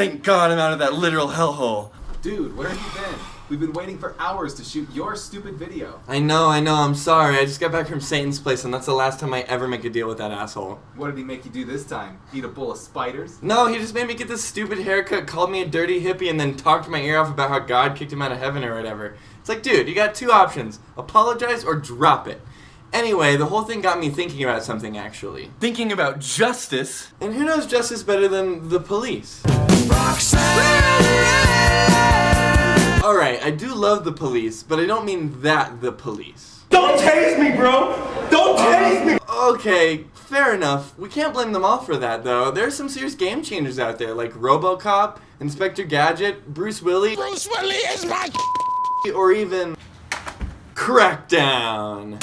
thank God I'm out of that literal hellhole. Dude, where have you been? We've been waiting for hours to shoot your stupid video. I know, I'm sorry. I just got back from Satan's place, and that's the last time I ever make a deal with that asshole. What did he make you do this time? Eat a bowl of spiders? No, he just made me get this stupid haircut, called me a dirty hippie, and then talked my ear off about how God kicked him out of heaven or whatever. It's like, dude, you got two options. Apologize or drop it. Anyway, the whole thing got me thinking about something, actually. Thinking about justice. And who knows justice better than the police? Alright, I do love the police, but I don't mean the police. Don't tase me, bro! Don't tase me! Okay, fair enough. We can't blame them all for that, though. There's some serious game changers out there, like RoboCop, Inspector Gadget, Bruce Willis. Bruce Willis is my or even Crackdown.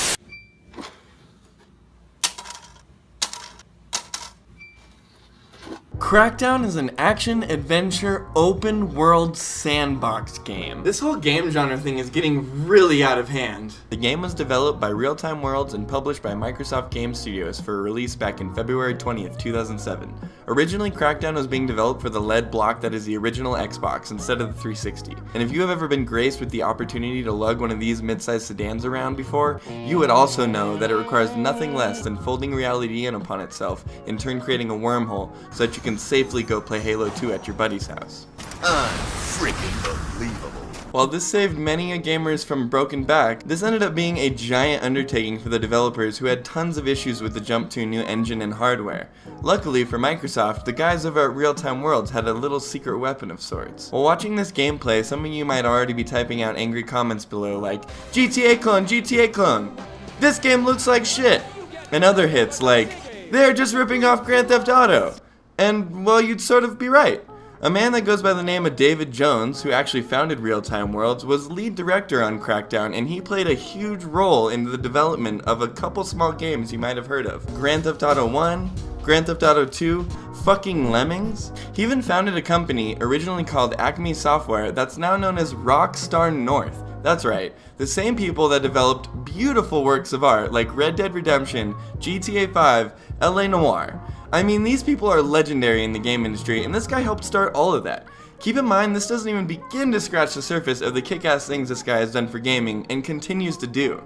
Crackdown is an action-adventure open-world sandbox game. This whole game genre thing is getting really out of hand. The game was developed by Realtime Worlds and published by Microsoft Game Studios for release back in February 20th, 2007. Originally, Crackdown was being developed for the LED block that is the original Xbox instead of the 360. And if you have ever been graced with the opportunity to lug one of these mid-sized sedans around before, you would also know that it requires nothing less than folding reality in upon itself, in turn creating a wormhole so that you can safely go play Halo 2 at your buddy's house. Unfreaking believable. While this saved many a gamers from broken back, this ended up being a giant undertaking for the developers who had tons of issues with the jump to a new engine and hardware. Luckily for Microsoft, the guys over at Realtime Worlds had a little secret weapon of sorts. While watching this gameplay, some of you might already be typing out angry comments below like, GTA clone, GTA clone! This game looks like shit! And other hits like, they're just ripping off Grand Theft Auto! And, well, you'd sort of be right. A man that goes by the name of David Jones, who actually founded Realtime Worlds, was lead director on Crackdown, and he played a huge role in the development of a couple small games you might have heard of. Grand Theft Auto 1, Grand Theft Auto 2, fucking Lemmings. He even founded a company originally called Acme Software that's now known as Rockstar North. That's right, the same people that developed beautiful works of art like Red Dead Redemption, GTA 5, LA Noire. I mean, these people are legendary in the game industry, and this guy helped start all of that. Keep in mind, this doesn't even begin to scratch the surface of the kick-ass things this guy has done for gaming, and continues to do.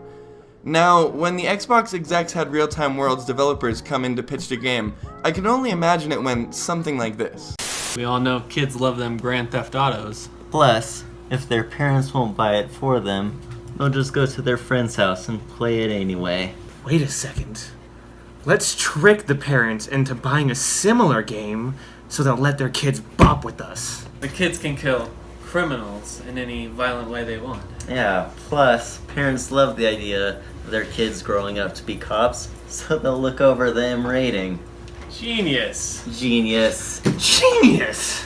Now, when the Xbox execs had Realtime Worlds developers come in to pitch the game, I can only imagine it went something like this. We all know kids love them Grand Theft Autos. Plus, if their parents won't buy it for them, they'll just go to their friend's house and play it anyway. Wait a second. Let's trick the parents into buying a similar game so they'll let their kids bop with us. The kids can kill criminals in any violent way they want. Yeah, plus, parents love the idea of their kids growing up to be cops, so they'll look over the M rating. Genius. Genius. Genius!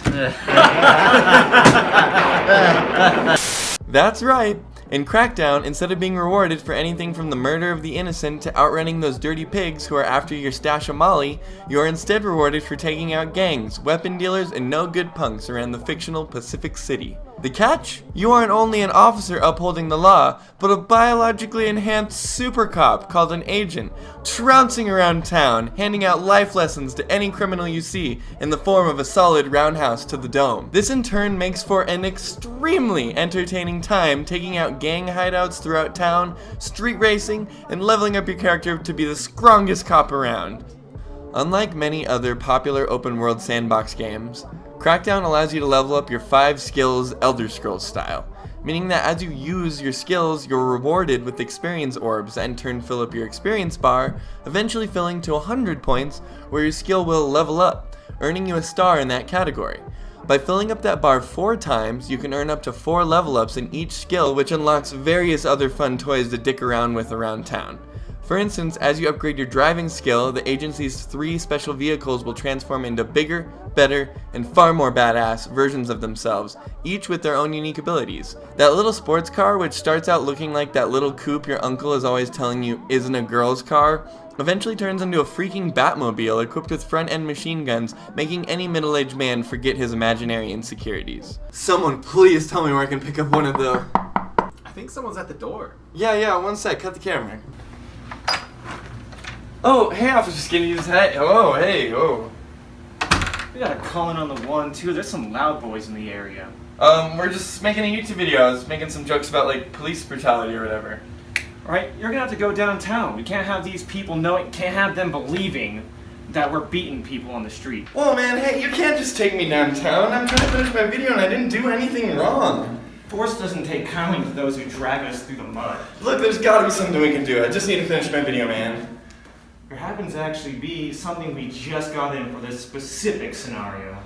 That's right. In Crackdown, instead of being rewarded for anything from the murder of the innocent to outrunning those dirty pigs who are after your stash of Molly, you are instead rewarded for taking out gangs, weapon dealers, and no good punks around the fictional Pacific City. The catch? You aren't only an officer upholding the law, but a biologically enhanced super cop called an agent, trouncing around town, handing out life lessons to any criminal you see in the form of a solid roundhouse to the dome. This in turn makes for an extremely entertaining time taking out gang hideouts throughout town, street racing, and leveling up your character to be the strongest cop around. Unlike many other popular open-world sandbox games, Crackdown allows you to level up your 5 skills Elder Scrolls style, meaning that as you use your skills, you're rewarded with experience orbs that in turn fill up your experience bar, eventually filling to 100 points where your skill will level up, earning you a star in that category. By filling up that bar 4 times, you can earn up to 4 level ups in each skill, which unlocks various other fun toys to dick around with around town. For instance, as you upgrade your driving skill, the agency's 3 special vehicles will transform into bigger, better, and far more badass versions of themselves, each with their own unique abilities. That little sports car, which starts out looking like that little coupe your uncle is always telling you isn't a girl's car, eventually turns into a freaking Batmobile equipped with front-end machine guns, making any middle-aged man forget his imaginary insecurities. Someone please tell me where I can pick up one of the... I think someone's at the door. Yeah, one sec, cut the camera. Oh, hey, Officer Skinny, hey, oh, hey, oh. We gotta call in on the 1, 2. There's some loud boys in the area. We're just making a YouTube video. I was making some jokes about, like, police brutality or whatever. Alright, you're gonna have to go downtown. We can't have these people knowing, can't have them believing that we're beating people on the street. Whoa, man, hey, you can't just take me downtown. I'm trying to finish my video and I didn't do anything wrong. Force doesn't take kindly to those who drag us through the mud. Look, there's gotta be something we can do. I just need to finish my video, man. There happens to actually be something we just got in for this specific scenario.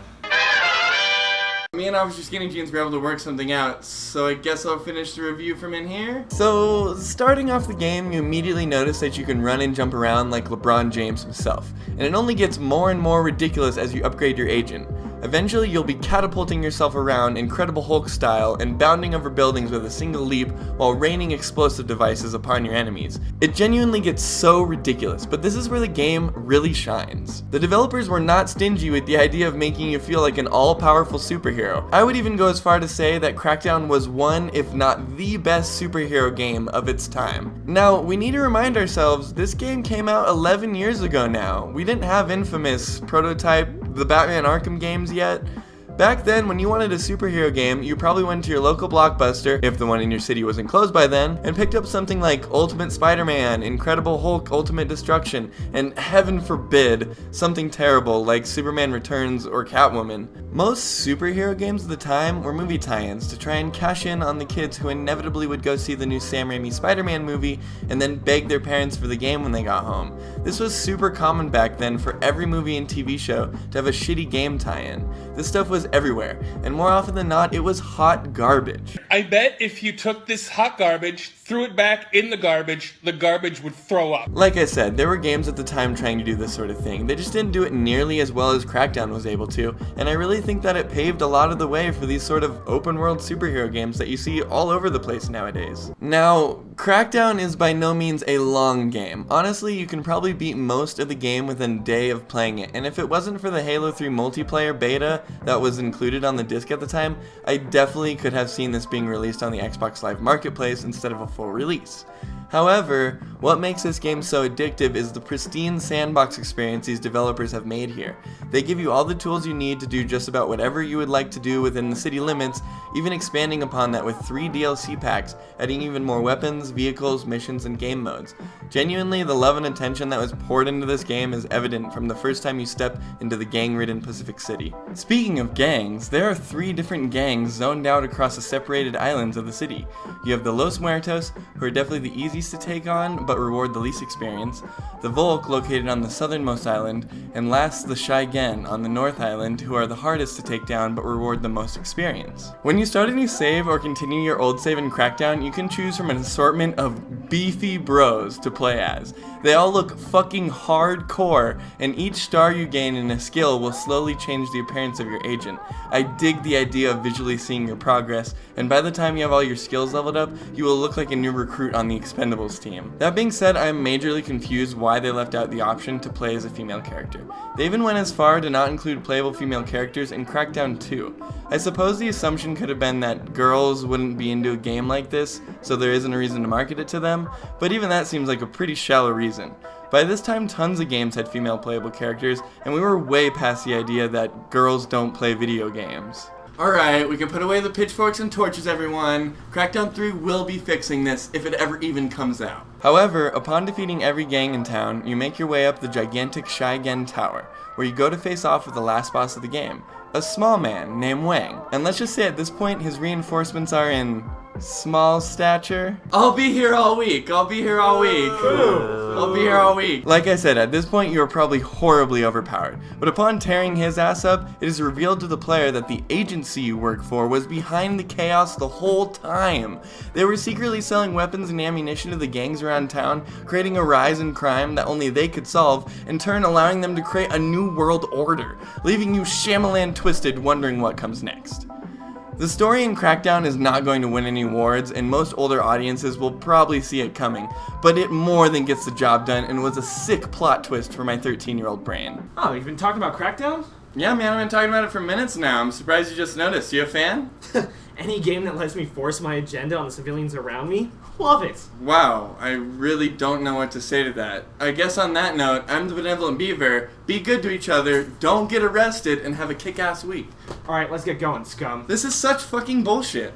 Me and Officer Skinny Jeans were able to work something out, so I guess I'll finish the review from in here. So, starting off the game, you immediately notice that you can run and jump around like LeBron James himself, and it only gets more and more ridiculous as you upgrade your agent. Eventually, you'll be catapulting yourself around Incredible Hulk style and bounding over buildings with a single leap while raining explosive devices upon your enemies. It genuinely gets so ridiculous, but this is where the game really shines. The developers were not stingy with the idea of making you feel like an all-powerful superhero. I would even go as far to say that Crackdown was one, if not the best superhero game of its time. Now, we need to remind ourselves, this game came out 11 years ago now. We didn't have Infamous, Prototype, the Batman Arkham games yet. Back then, when you wanted a superhero game, you probably went to your local Blockbuster, if the one in your city wasn't closed by then, and picked up something like Ultimate Spider-Man, Incredible Hulk, Ultimate Destruction, and heaven forbid, something terrible like Superman Returns or Catwoman. Most superhero games at the time were movie tie-ins to try and cash in on the kids who inevitably would go see the new Sam Raimi Spider-Man movie and then beg their parents for the game when they got home. This was super common back then for every movie and TV show to have a shitty game tie-in. This stuff was everywhere, and more often than not, it was hot garbage. I bet if you took this hot garbage, threw it back in the garbage would throw up. Like I said, there were games at the time trying to do this sort of thing. They just didn't do it nearly as well as Crackdown was able to, and I really think that it paved a lot of the way for these sort of open world superhero games that you see all over the place nowadays. Now, Crackdown is by no means a long game. Honestly, you can probably beat most of the game within a day of playing it, and if it wasn't for the Halo 3 multiplayer beta that was included on the disc at the time, I definitely could have seen this being released on the Xbox Live Marketplace instead of a full release. However, what makes this game so addictive is the pristine sandbox experience these developers have made here. They give you all the tools you need to do just about whatever you would like to do within the city limits, even expanding upon that with 3 DLC packs, adding even more weapons, vehicles, missions, and game modes. Genuinely, the love and attention that was poured into this game is evident from the first time you step into the gang-ridden Pacific City. Speaking of gangs, there are 3 different gangs zoned out across the separated islands of the city. You have the Los Muertos, who are definitely the easiest to take on, but reward the least experience, the Volk, located on the southernmost island, and last the Shy Gen on the north island, who are the hardest to take down, but reward the most experience. When you start a new save or continue your old save in Crackdown, you can choose from an assortment of beefy bros to play as. They all look fucking hardcore, and each star you gain in a skill will slowly change the appearance of your agent. I dig the idea of visually seeing your progress, and by the time you have all your skills leveled up, you will look like a new recruit on the Expendables team. That being said, I am majorly confused why they left out the option to play as a female character. They even went as far to not include playable female characters in Crackdown 2. I suppose the assumption could have been that girls wouldn't be into a game like this, so there isn't a reason to market it to them, but even that seems like a pretty shallow reason. By this time, tons of games had female playable characters, and we were way past the idea that girls don't play video games. Alright, we can put away the pitchforks and torches, everyone. Crackdown 3 will be fixing this, if it ever even comes out. However, upon defeating every gang in town, you make your way up the gigantic Shy Gen Tower, where you go to face off with the last boss of the game, a small man named Wang. And let's just say at this point, his reinforcements are in small stature. I'll be here all week. Like I said, at this point you are probably horribly overpowered. But upon tearing his ass up, it is revealed to the player that the agency you work for was behind the chaos the whole time. They were secretly selling weapons and ammunition to the gangs around town, creating a rise in crime that only they could solve, in turn allowing them to create a new world order, leaving you Shyamalan twisted wondering what comes next. The story in Crackdown is not going to win any awards, and most older audiences will probably see it coming, but it more than gets the job done and was a sick plot twist for my 13-year-old brain. Oh, you've been talking about Crackdown? Yeah, man, I've been talking about it for minutes now. I'm surprised you just noticed. You a fan? Any game that lets me force my agenda on the civilians around me, love it. Wow, I really don't know what to say to that. I guess on that note, I'm the Benevolent Beaver. Be good to each other, don't get arrested, and have a kick-ass week. Alright, let's get going, scum. This is such fucking bullshit.